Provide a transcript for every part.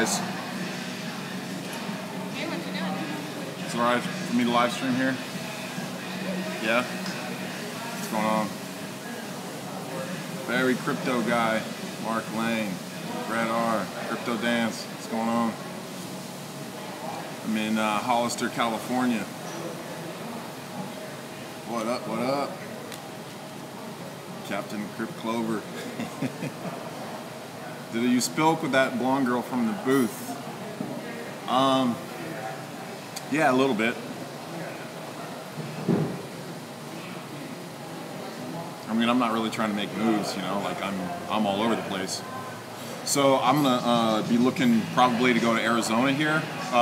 guys. Hey, what you doing? It's alright for me to live stream here? Yeah? What's going on? Very crypto guy, Mark Lane, Brad R, Crypto Dance. What's going on? I'm in Hollister, California. What up, what up? Captain CryptoClover. Did you spoke with that blonde girl from the booth? Yeah, a little bit. I mean, I'm not really trying to make moves, you know, like I'm all over the place. So I'm gonna be looking probably to go to Arizona here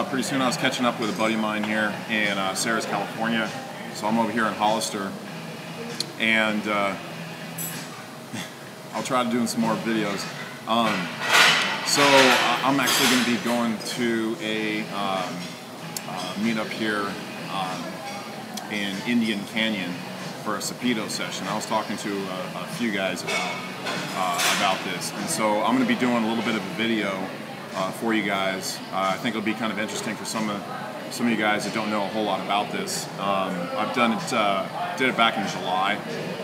pretty soon. I was catching up with a buddy of mine here in Sarah's, California. So I'm over here in Hollister, and I'll try to do some more videos. So I'm actually going to be going to a meetup here in Indian Canyon for a Sapito session. I was talking to a few guys about this, and so I'm going to be doing a little bit of a video for you guys. I think it'll be kind of interesting for some of you guys that don't know a whole lot about this. I've done it, did it back in July,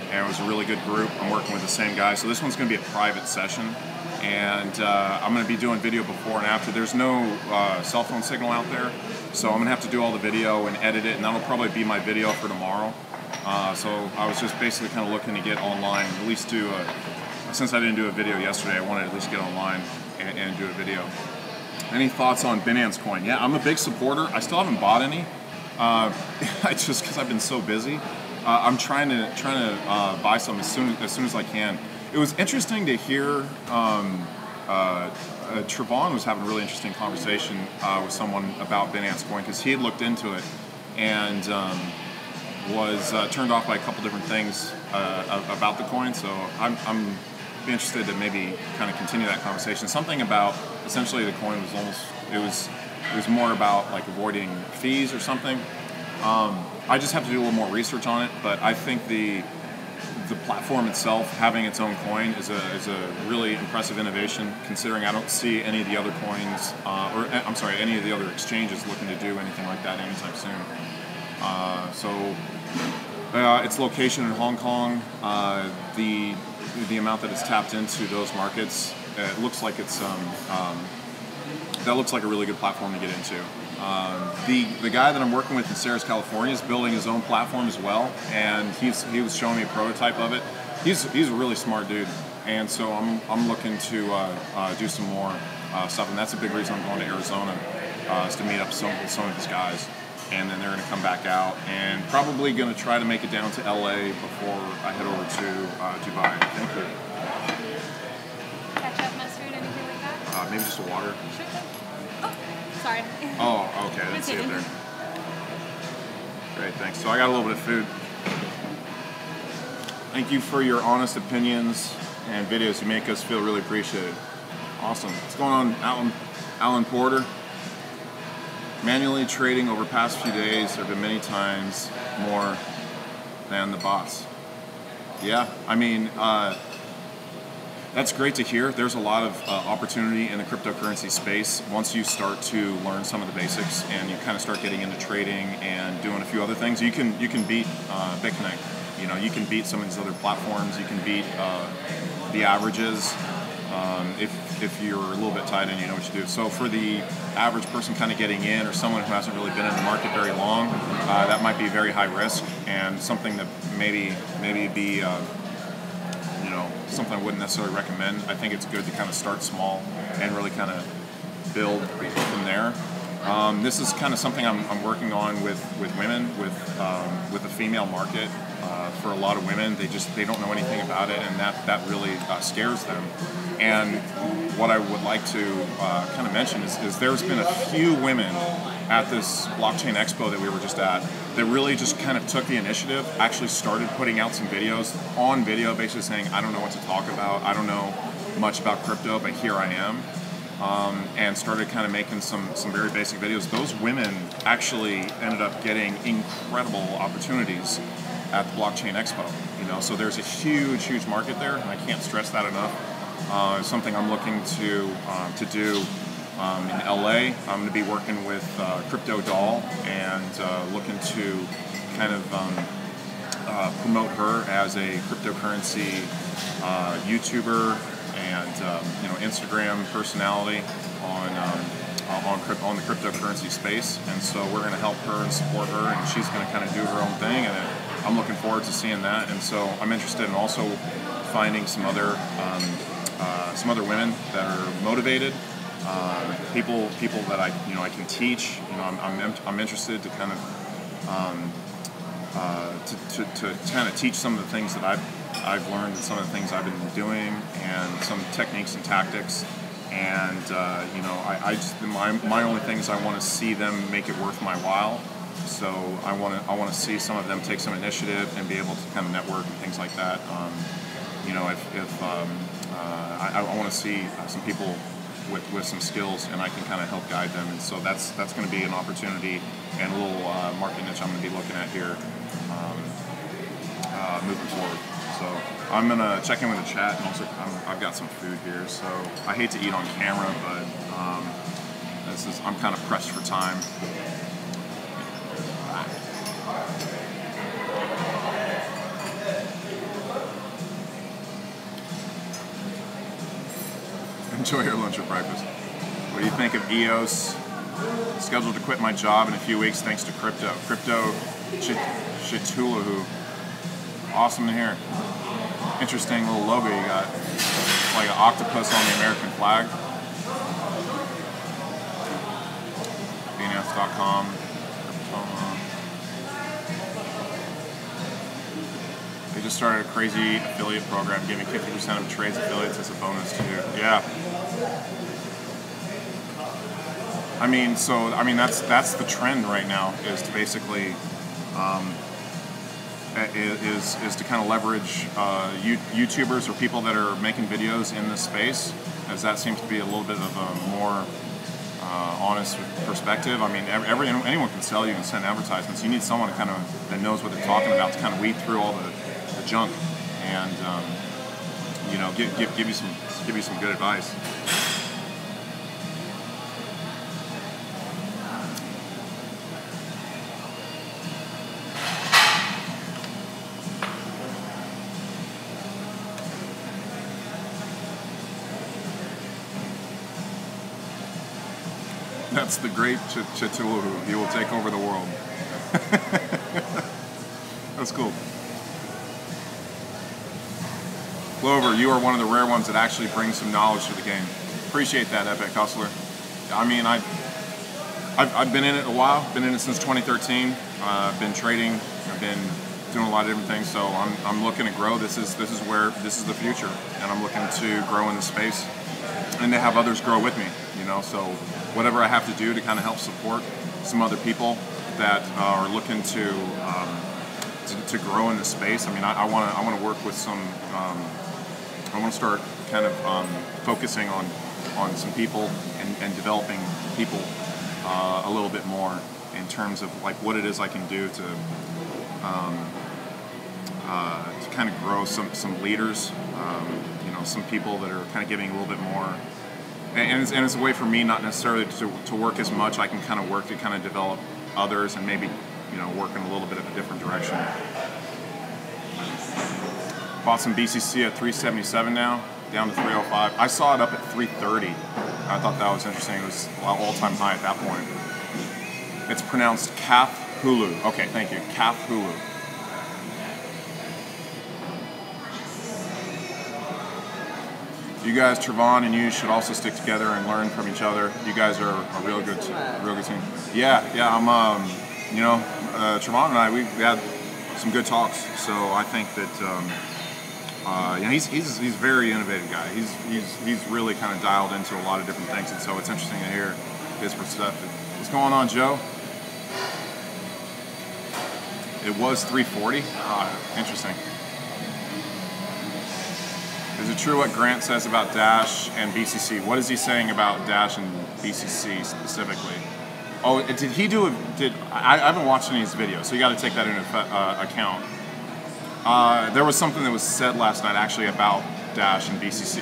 and it was a really good group. I'm working with the same guy, so this one's going to be a private session, and I'm going to be doing video before and after. There's no cell phone signal out there, so I'm going to have to do all the video and edit it, and that'll probably be my video for tomorrow. So I was just basically kind of looking to get online, at least do since I didn't do a video yesterday, I wanted to at least get online and do a video. Any thoughts on Binance coin? Yeah, I'm a big supporter. I still haven't bought any. Just because I've been so busy. I'm trying to buy some as soon as I can. It was interesting to hear. Trevon was having a really interesting conversation with someone about Binance coin because he had looked into it and was turned off by a couple different things about the coin. So I'm be interested to maybe kind of continue that conversation. Something about essentially the coin was it was more about like avoiding fees or something. I just have to do a little more research on it, but I think the platform itself having its own coin is a really impressive innovation, considering I don't see any of the other coins any of the other exchanges looking to do anything like that anytime soon. Its location in Hong Kong, the amount that it's tapped into those markets, it looks like it's that looks like a really good platform to get into. The guy that I'm working with in Sarah's, California is building his own platform as well, and he was showing me a prototype of it. He's a really smart dude, and so I'm looking to do some more stuff, and that's a big reason I'm going to Arizona is to meet up with some of these guys. And then they're going to come back out, and probably going to try to make it down to LA before I head over to Dubai. Thank you. Ketchup, mustard, anything like that? Maybe just a water. Sure. Oh, sorry. Oh, okay. I didn't see it there. Great, thanks. So I got a little bit of food. Thank you for your honest opinions and videos. You make us feel really appreciated. Awesome. What's going on, Alan Porter? Manually trading over past few days, there have been many times more than the bots. Yeah, I mean, that's great to hear. There's a lot of opportunity in the cryptocurrency space once you start to learn some of the basics and you kind of start getting into trading and doing a few other things. You can beat BitConnect. You know, you can beat some of these other platforms. You can beat the averages. If you're a little bit tied in, you know what you do. So for the average person kind of getting in, or someone who hasn't really been in the market very long, that might be very high risk and something that maybe be something I wouldn't necessarily recommend. I think it's good to kind of start small and really kind of build from there. This is kind of something I'm working on with women, with the female market. For a lot of women, they don't know anything about it, and that really scares them. And what I would like to kind of mention is there's been a few women at this blockchain expo that we were just at that really just kind of took the initiative, actually started putting out some videos on video, basically saying, I don't know what to talk about, I don't know much about crypto, but here I am. And started kind of making some very basic videos. Those women actually ended up getting incredible opportunities at the Blockchain Expo. So there's a huge market there, and I can't stress that enough. It's something I'm looking to do In LA, I'm going to be working with Crypto Doll and looking to kind of promote her as a cryptocurrency YouTuber and Instagram personality on the cryptocurrency space. And so we're going to help her and support her, and she's going to kind of do her own thing. And I'm looking forward to seeing that. And so I'm interested in also finding some other women that are motivated. People that I can teach. I'm interested to kind of to kind of teach some of the things that I've learned and some of the things I've been doing and some techniques and tactics. And I just my only thing is I want to see them make it worth my while. So I want to see some of them take some initiative and be able to kind of network and things like that. I want to see some people with some skills, and I can kind of help guide them. And so that's going to be an opportunity and a little market niche I'm going to be looking at here moving forward. So I'm going to check in with the chat, and also I've got some food here. So I hate to eat on camera, but I'm kind of pressed for time. Enjoy your lunch or breakfast. What do you think of EOS? Scheduled to quit my job in a few weeks thanks to crypto. Crypto Chitulahu. Awesome to hear. Interesting little logo you got. It's like an octopus on the American flag. Binance.com. They just started a crazy affiliate program giving 50% of trades affiliates as a bonus too. Yeah. That's the trend right now, is to basically is to kind of leverage YouTubers or people that are making videos in this space, as that seems to be a little bit of a more honest perspective. I mean, anyone can sell you and send advertisements. You need someone that knows what they're talking about to kind of weed through all the junk and give you some good advice. That's the great Chitulahu. He will take over the world. That's cool. Clover, you are one of the rare ones that actually brings some knowledge to the game. Appreciate that, Epic Hustler. I mean, I've been in it a while. Been in it since 2013. I've been trading. I've been doing a lot of different things. So I'm looking to grow. This is the future, and I'm looking to grow in the space and to have others grow with me. So whatever I have to do to kind of help support some other people that are looking to grow in the space. I mean, I want to work with some. I want to start kind of focusing on some people and developing people a little bit more in terms of like what it is I can do to kind of grow some leaders. Some people that are kind of giving a little bit more. And it's a way for me not necessarily to work as much. I can kind of work to kind of develop others and maybe work in a little bit of a different direction. Bought some BCC at 377 now, down to 305. I saw it up at 330. I thought that was interesting. It was all-time high at that point. It's pronounced Calf Hulu. Okay, thank you. Calf Hulu. You guys, Trevon and you, should also stick together and learn from each other. You guys are a real good team. Yeah. I'm. Trevon and I, we had some good talks. So I think that he's a very innovative guy. He's really kind of dialed into a lot of different things, and so it's interesting to hear his perspective. What's going on, Joe? It was 340. Interesting. Is it true what Grant says about Dash and BCC? What is he saying about Dash and BCC specifically? Oh, did he do I haven't watched any of his videos, so you got to take that into account. There was something that was said last night actually about Dash and BCC.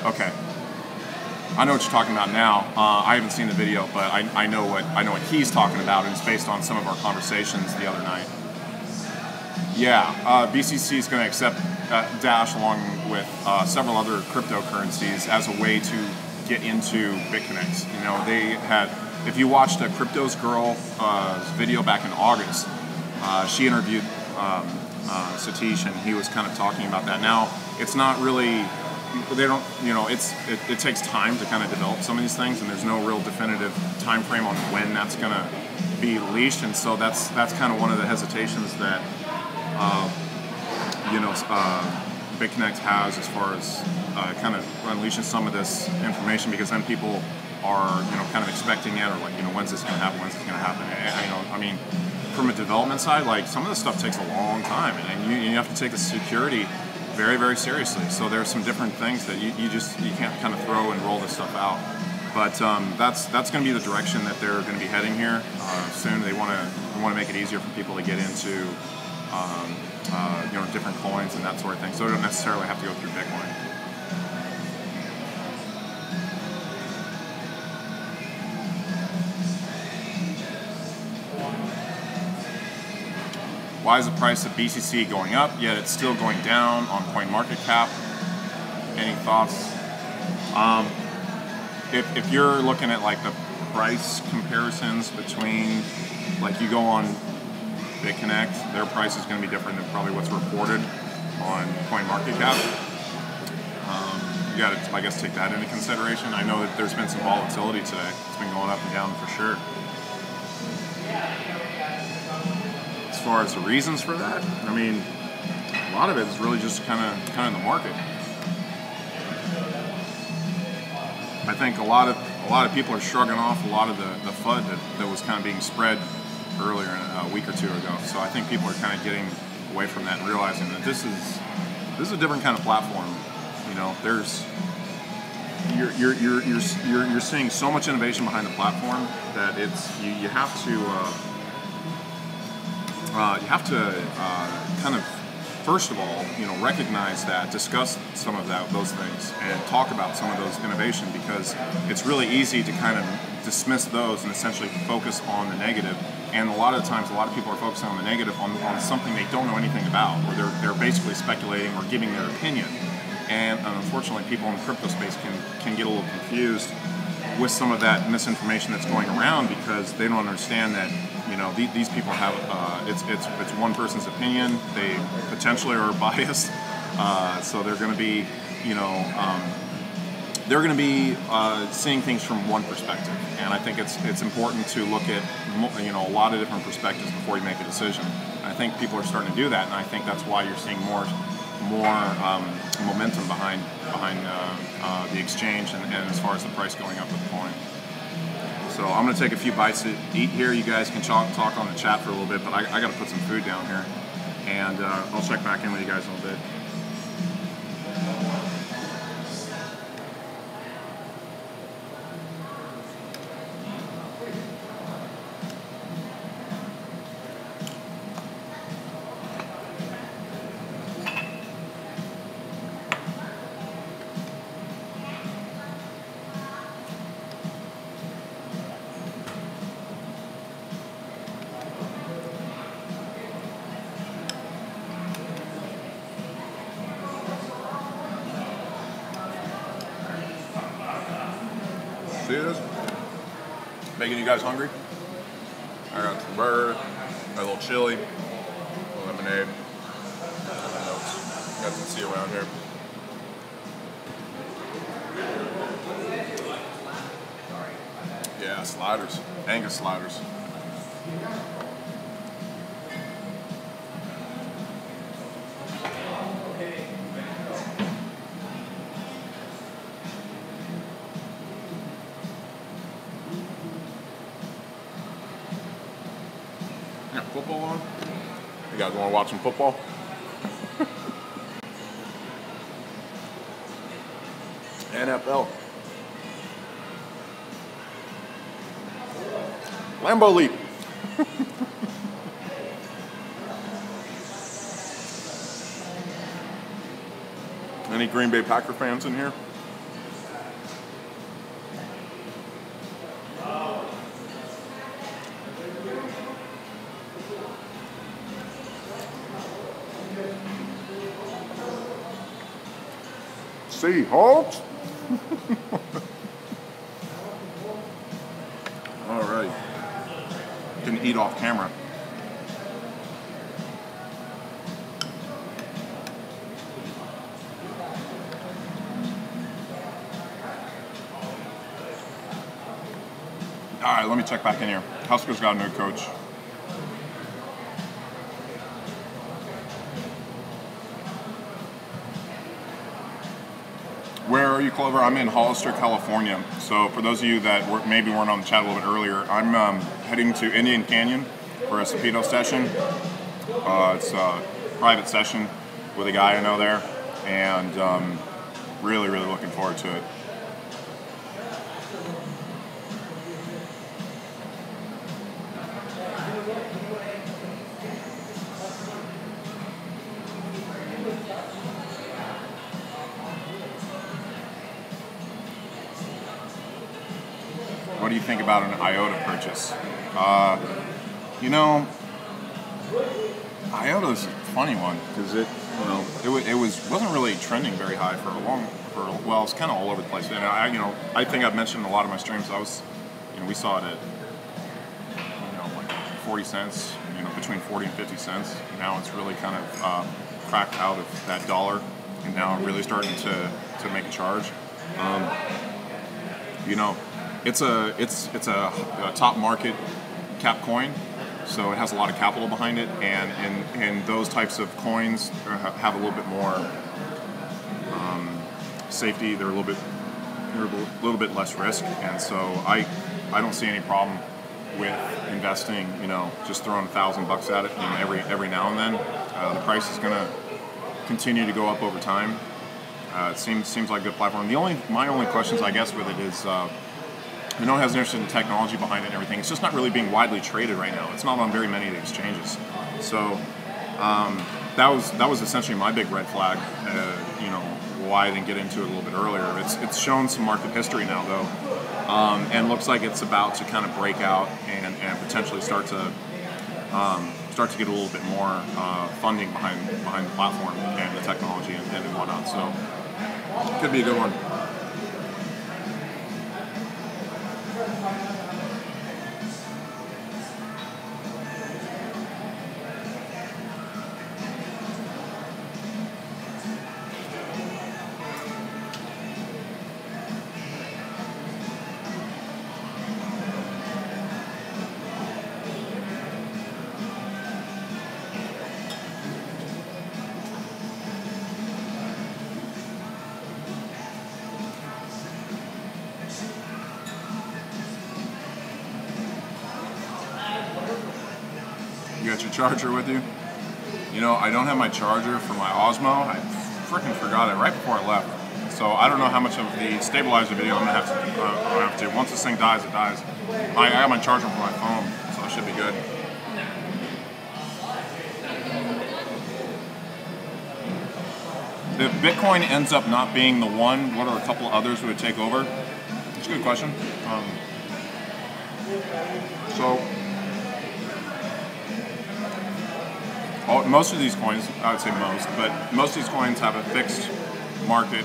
Okay. I know what you're talking about now. I haven't seen the video, but I know what he's talking about, and it's based on some of our conversations the other night. Yeah, BCC is going to accept Dash along with several other cryptocurrencies as a way to get into BitConnect. You know, they had. If you watched a Cryptos Girl video back in August, she interviewed Satish, and he was kind of talking about that. Now, it's not really. They don't, you know, it takes time to kind of develop some of these things, and there's no real definitive time frame on when that's going to be leashed, and so that's kind of one of the hesitations that BitConnect has as far as kind of unleashing some of this information, because then people are, you know, kind of expecting it, or like, you know, when's this going to happen? When's this going to happen? And, you know, I mean, from a development side, like some of this stuff takes a long time, and you have to take the security very, very seriously. So there's some different things that you can't kind of throw and roll this stuff out. But that's going to be the direction that they're going to be heading here soon. They want to make it easier for people to get into you know, different coins and that sort of thing. So they don't necessarily have to go through Bitcoin. Why is the price of BCC going up, yet it's still going down on CoinMarketCap? Any thoughts? If you're looking at like the price comparisons between, like you go on BitConnect, their price is going to be different than probably what's reported on CoinMarketCap. You got to, I guess, take that into consideration. I know that there's been some volatility today. It's been going up and down for sure. As far as the reasons for that, I mean, a lot of it is really just kind of the market. I think a lot of people are shrugging off a lot of the FUD that was kind of being spread earlier a week or two ago. So I think people are kind of getting away from that and realizing that this is a different kind of platform. You know, you're seeing so much innovation behind the platform that you have to kind of, first of all, you know, recognize that, discuss some of those things, and talk about some of those innovation, because it's really easy to kind of dismiss those and essentially focus on the negative. And a lot of times, a lot of people are focusing on the negative on something they don't know anything about, or they're basically speculating or giving their opinion. And unfortunately, people in the crypto space can get a little confused with some of that misinformation that's going around, because they don't understand that, you know, these people have it's one person's opinion. They potentially are biased, so they're going to be, you know, they're going to be seeing things from one perspective. And I think it's important to look at, you know, a lot of different perspectives before you make a decision. And I think people are starting to do that, and I think that's why you're seeing more momentum behind the exchange, and as far as the price going up of the coin. So I'm going to take a few bites to eat here. You guys can talk on the chat for a little bit, but I got to put some food down here, and I'll check back in with you guys in a little bit. See this? Making you guys hungry? I got some burger, got a little chili, a little lemonade, nothing else. Got some tea around here. Yeah, sliders. Angus sliders. Football on? You guys want to watch some football? NFL. Lambeau Leap. Any Green Bay Packer fans in here? Seahawks. All right. Can eat off camera. All right, let me check back in here. Husker's got a new coach. Where are you, Clover? I'm in Hollister, California. So for those of you that maybe weren't on the chat a little bit earlier, I'm heading to Indian Canyon for a Sapito session. It's a private session with a guy I know there, and really, really looking forward to it. What do you think about an IOTA purchase? You know, IOTA is a funny one because it wasn't really trending very high well, it's kind of all over the place. And I think I've mentioned in a lot of my streams. We saw it at like 40 cents, between 40 and 50 cents. Now it's really kind of cracked out of that dollar, and now really starting to make a charge. It's a top market cap coin, so it has a lot of capital behind it, and those types of coins have a little bit more safety. They're a little bit less risk, and so I don't see any problem with investing. Just throwing $1,000 at it every now and then. The price is going to continue to go up over time. It seems like a good platform. My only questions, I guess, with it is. I know it has an interesting technology behind it and everything. It's just not really being widely traded right now. It's not on very many of the exchanges. So that was essentially my big red flag. Why I didn't get into it a little bit earlier. It's shown some market history now though, and looks like it's about to kind of break out and potentially start to get a little bit more funding behind the platform and the technology and whatnot. So it could be a good one. You got your charger with you? I don't have my charger for my Osmo. I freaking forgot it right before I left. So I don't know how much of the stabilizer video I'm gonna have to. Once this thing dies, it dies. I got my charger for my phone, so it should be good. If Bitcoin ends up not being the one, what are a couple others who would take over? It's a good question. Most of these coins, I would say most, but most of these coins have a fixed market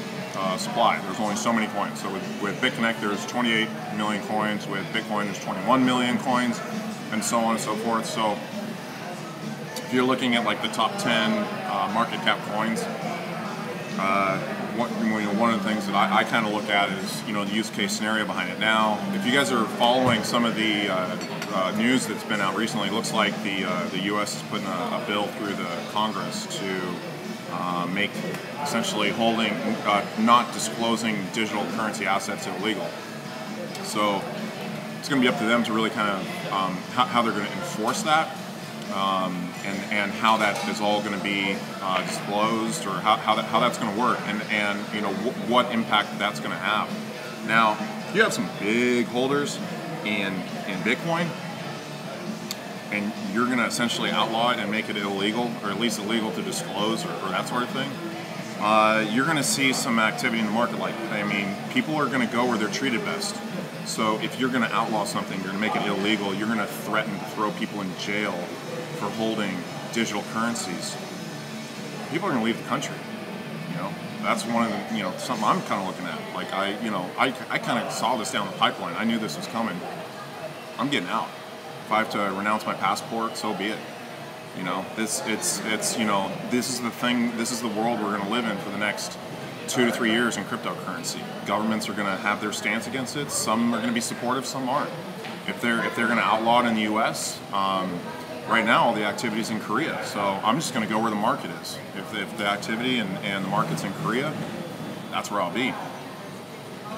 supply. There's only so many coins. So with BitConnect, there's 28 million coins. With Bitcoin, there's 21 million coins, and so on and so forth. So if you're looking at like the top 10 market cap coins, one of the things that I kind of look at is the use case scenario behind it. Now, if you guys are following some of the news that's been out recently, it looks like the U.S. is putting a bill through the Congress to make essentially holding, not disclosing digital currency assets illegal. So it's going to be up to them to really kind of how they're going to enforce that. And how that is all going to be disclosed, or how that's going to work, and what impact that's going to have. Now, if you have some big holders in Bitcoin, and you're going to essentially outlaw it and make it illegal, or at least illegal to disclose, or that sort of thing, you're going to see some activity in the market. People are going to go where they're treated best. So if you're going to outlaw something, you're going to make it illegal, you're going to threaten to throw people in jail for holding digital currencies, people are going to leave the country. that's one of the, something I'm kind of looking at. Like I kind of saw this down the pipeline. I knew this was coming. I'm getting out. If I have to renounce my passport, so be it. This is the thing. This is the world we're going to live in for the next 2 to 3 years in cryptocurrency. Governments are going to have their stance against it. Some are going to be supportive, some aren't. If they're going to outlaw it in the U.S., right now all the activity's in Korea. So I'm just going to go where the market is. If the activity and the market's in Korea, that's where I'll be.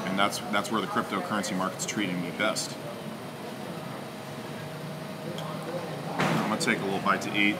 And that's where the cryptocurrency market's treating me best. I'm going to take a little bite to eat.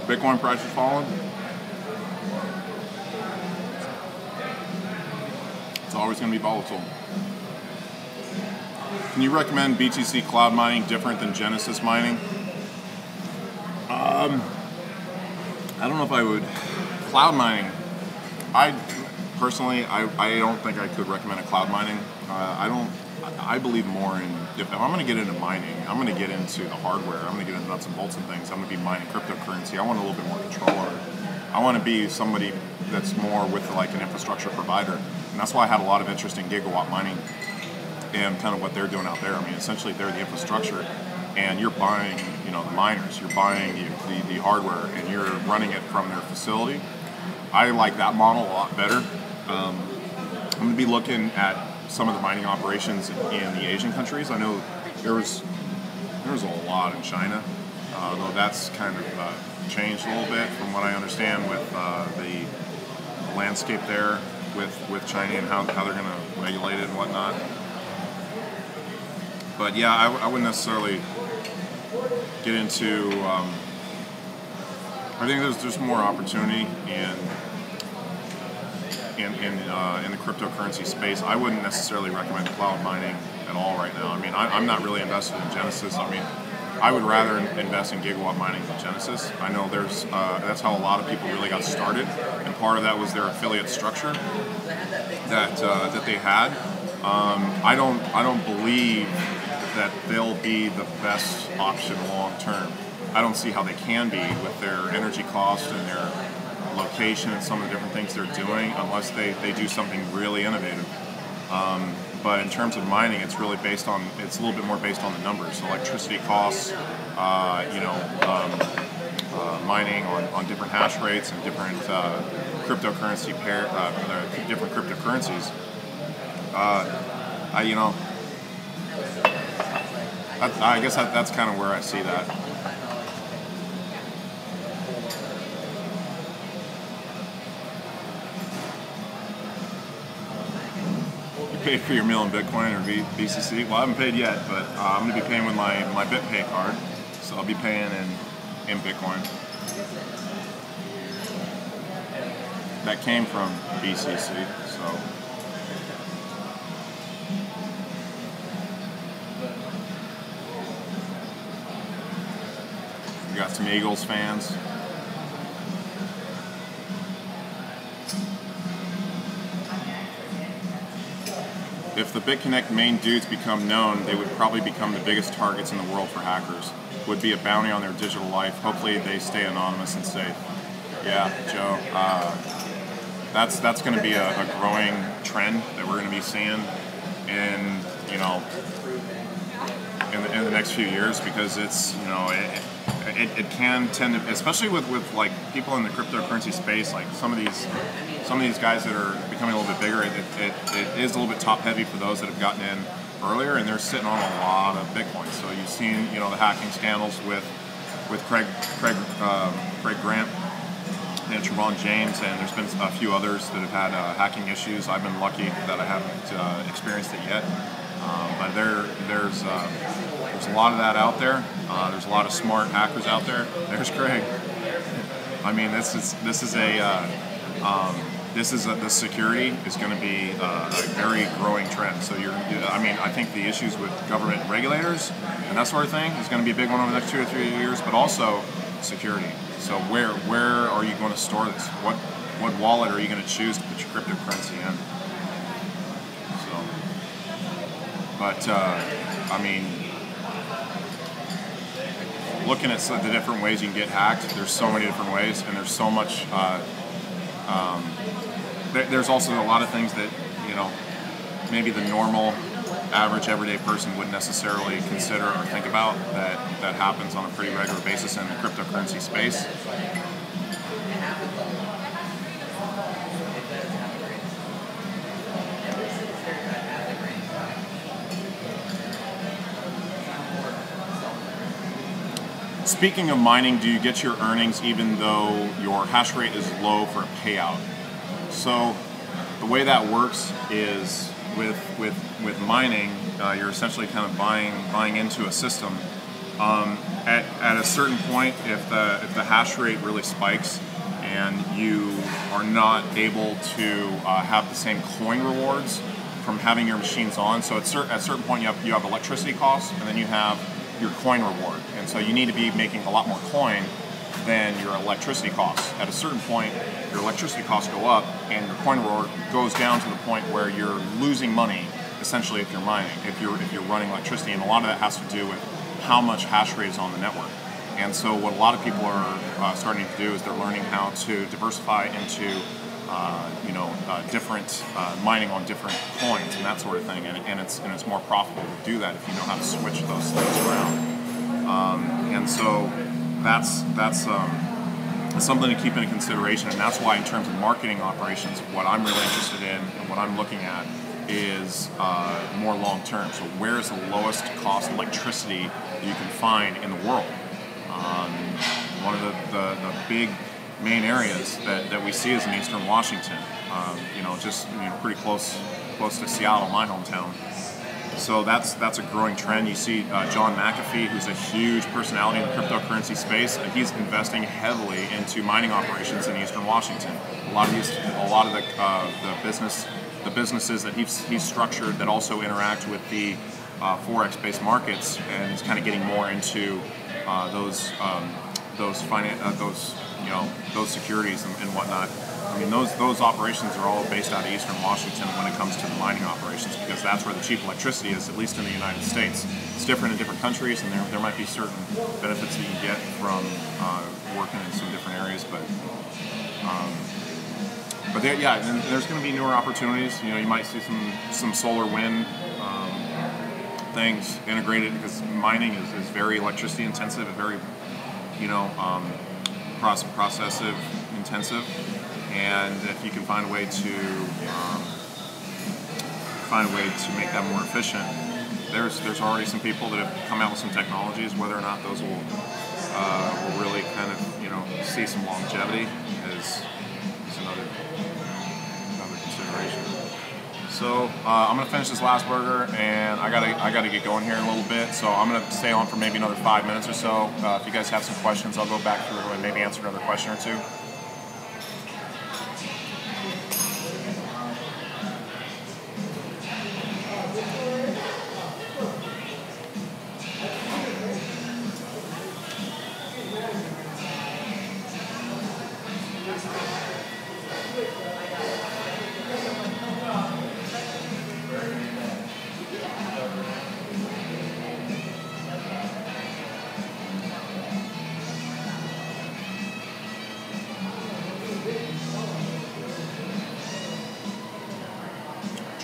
Bitcoin price is falling. It's always going to be volatile. Can you recommend BTC cloud mining different than Genesis mining? I don't know if I would. Cloud mining, I don't think I could recommend a cloud mining. I believe more in, if I'm going to get into mining, I'm going to get into the hardware, I'm going to get into nuts and bolts and things, I'm going to be mining cryptocurrency. I want a little bit more control over it. I want to be somebody that's more with like an infrastructure provider. And that's why I had a lot of interest in gigawatt mining and kind of what they're doing out there. I mean, essentially they're the infrastructure and you're buying, the miners, you're buying the hardware and you're running it from their facility. I like that model a lot better. I'm going to be looking at some of the mining operations in the Asian countries. I know there's a lot in China, though that's kind of changed a little bit from what I understand with the landscape there with China and how they're going to regulate it and whatnot. But yeah, I wouldn't necessarily get into. I think there's more opportunity in the cryptocurrency space. I wouldn't necessarily recommend cloud mining at all right now. I mean, I'm not really invested in Genesis. I mean, I would rather invest in gigawatt mining than Genesis. I know that's how a lot of people really got started, and part of that was their affiliate structure that they had. I don't believe that they'll be the best option long term. I don't see how they can be with their energy cost and their location and some of the different things they're doing unless they do something really innovative. But in terms of mining, it's really it's a little bit more based on the numbers. So electricity costs, mining on different hash rates and different cryptocurrency different cryptocurrencies. I guess that's kind of where I see that. Paid for your meal in Bitcoin or BCC? Well, I haven't paid yet, but I'm going to be paying with my BitPay card, so I'll be paying in Bitcoin. That came from BCC, so. We got some Eagles fans. If the BitConnect main dudes become known, they would probably become the biggest targets in the world for hackers. Would be a bounty on their digital life. Hopefully they stay anonymous and safe. Yeah, Joe. That's going to be a growing trend that we're going to be seeing in in the next few years, because it's it can tend to, especially with like people in the cryptocurrency space, like some of these guys that are becoming a little bit bigger. It is a little bit top heavy for those that have gotten in earlier, and they're sitting on a lot of Bitcoin. So you've seen the hacking scandals with Craig Grant and Trevon James, and there's been a few others that have had hacking issues. I've been lucky that I haven't experienced it yet, but there's a lot of that out there. There's a lot of smart hackers out there. There's Craig. I mean, the security is going to be a very growing trend. So I think the issues with government regulators and that sort of thing is going to be a big one over the next 2 or 3 years, but also security. So where are you going to store this? What wallet are you going to choose to put your cryptocurrency in? So, but looking at the different ways you can get hacked, there's so many different ways, and there's so much. There's also a lot of things that maybe the normal, average, everyday person wouldn't necessarily consider or think about that happens on a pretty regular basis in the cryptocurrency space. Speaking of mining, do you get your earnings even though your hash rate is low for a payout? So the way that works is with mining, you're essentially kind of buying into a system. At a certain point, if the hash rate really spikes and you are not able to have the same coin rewards from having your machines on, so at a certain point you have electricity costs, and then you have your coin reward, and so you need to be making a lot more coin than your electricity costs. At a certain point, your electricity costs go up, and your coin reward goes down to the point where you're losing money, essentially, if you're mining, if you're running electricity, and a lot of that has to do with how much hash rate is on the network. And so what a lot of people are starting to do is they're learning how to diversify into different mining on different coins and that sort of thing, and it's more profitable to do that if you know how to switch those things around. And so that's something to keep into consideration, and that's why in terms of marketing operations, what I'm really interested in and what I'm looking at is more long term. So where is the lowest cost electricity you can find in the world? One of the big main areas that we see is in Eastern Washington, pretty close to Seattle, my hometown. So that's a growing trend. You see John McAfee, who's a huge personality in the cryptocurrency space, and he's investing heavily into mining operations in Eastern Washington. A lot of the businesses that he's structured that also interact with the forex-based markets, and he's kind of getting more into those securities and whatnot. I mean, those operations are all based out of Eastern Washington when it comes to the mining operations, because that's where the cheap electricity is, at least in the United States. It's different in different countries, and there might be certain benefits that you get from working in some different areas, but there's going to be newer opportunities. You might see some solar wind things integrated, because mining is very electricity intensive and very processive intensive, and if you can find a way to make that more efficient, there's already some people that have come out with some technologies. Whether or not those will really kind of see some longevity is another consideration. So I'm gonna finish this last burger, and I gotta get going here in a little bit. So I'm gonna stay on for maybe another 5 minutes or so. If you guys have some questions, I'll go back through and maybe answer another question or two.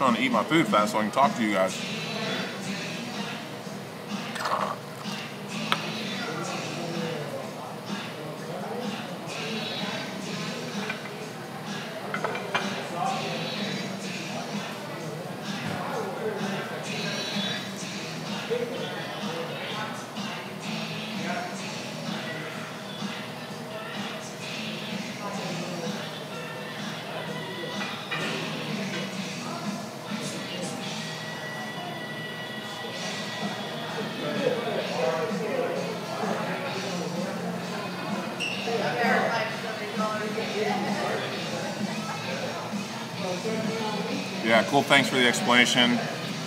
trying to eat my food fast so I can talk to you guys. Yeah, cool. Thanks for the explanation.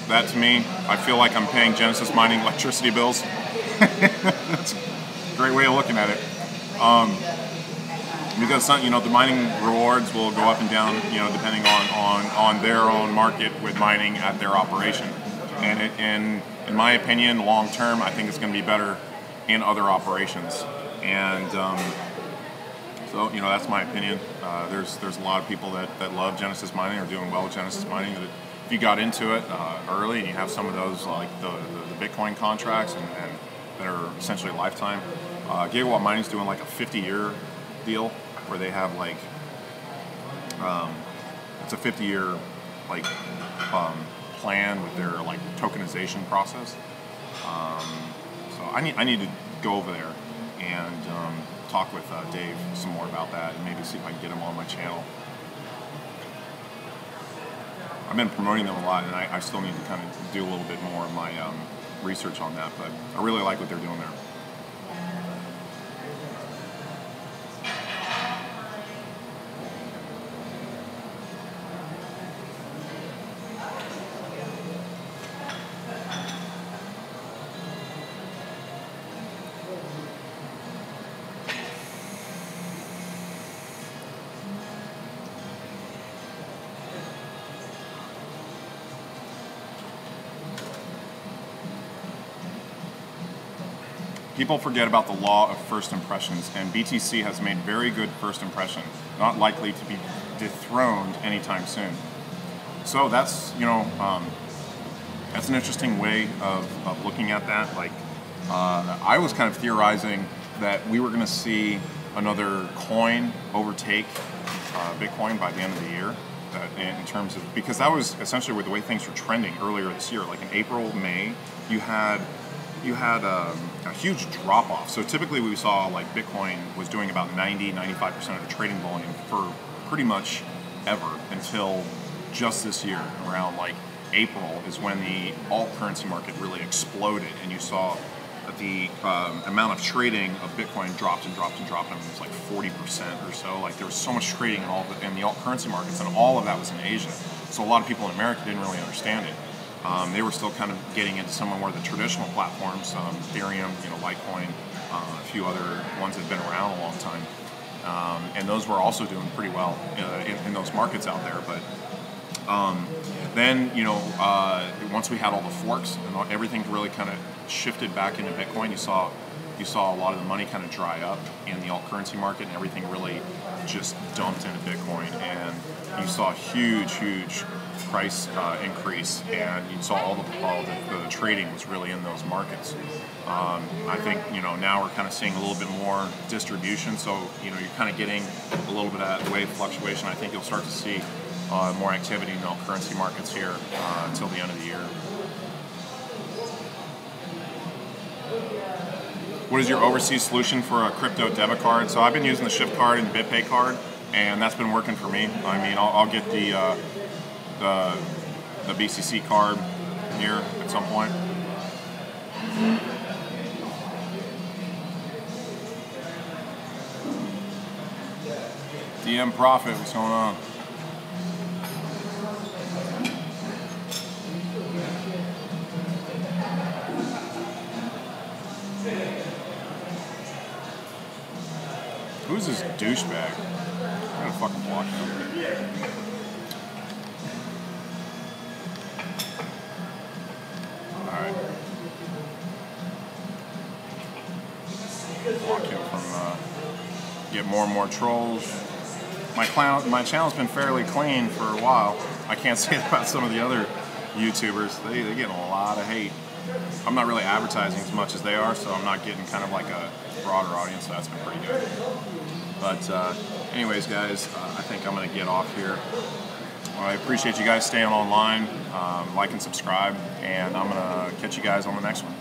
That to me, I feel like I'm paying Genesis Mining electricity bills. That's a great way of looking at it. Because some, the mining rewards will go up and down, depending on their own market with mining at their operation. And in my opinion, long term, I think it's going to be better in other operations. And so, that's my opinion. There's a lot of people that love Genesis Mining or doing well with Genesis Mining. That if you got into it early and you have some of those, like the Bitcoin contracts and that are essentially lifetime. Gigawatt Mining's doing like a 50-year deal where they have like it's a 50-year like plan with their like tokenization process. So I need to go over there and talk with Dave some more about that and maybe see if I can get him on my channel. I've been promoting them a lot, and I still need to kind of do a little bit more of my research on that, but I really like what they're doing there. People forget about the law of first impressions, and BTC has made very good first impression, not likely to be dethroned anytime soon. So that's, that's an interesting way of looking at that. Like, I was kind of theorizing that we were going to see another coin overtake Bitcoin by the end of the year, in terms of, because that was essentially the way things were trending earlier this year. Like in April, May, you had a huge drop-off. So typically we saw like Bitcoin was doing about 95% of the trading volume for pretty much ever until just this year. Around like April is when the alt currency market really exploded, and you saw the amount of trading of Bitcoin dropped and dropped and dropped, and it was like 40% or so. Like there was so much trading in the alt currency markets, and all of that was in Asia. So a lot of people in America didn't really understand it. They were still kind of getting into some more of the traditional platforms, Ethereum, Litecoin, a few other ones that have been around a long time. And those were also doing pretty well in those markets out there. But then, once we had all the forks and everything really kind of shifted back into Bitcoin, you saw a lot of the money kind of dry up in the alt currency market, and everything really just dumped into Bitcoin. And you saw a huge price increase, and you saw all the trading was really in those markets. I think now we're kind of seeing a little bit more distribution, so you're kind of getting a little bit of that wave fluctuation. I think you'll start to see more activity in the alt currency markets here until the end of the year. What is your overseas solution for a crypto debit card? So I've been using the Shift card and BitPay card, and that's been working for me. I mean, I'll get the BCC card here at some point. DM Profit, what's going on? Who's this douchebag? I'm gonna fucking block him. Alright. Block him from, get more and more trolls. my channel's been fairly clean for a while. I can't say that about some of the other YouTubers. They get a lot of hate. I'm not really advertising as much as they are, so I'm not getting kind of like a broader audience, so that's been pretty good. But anyways, guys, I think I'm going to get off here. I appreciate you guys staying online, like and subscribe, and I'm going to catch you guys on the next one.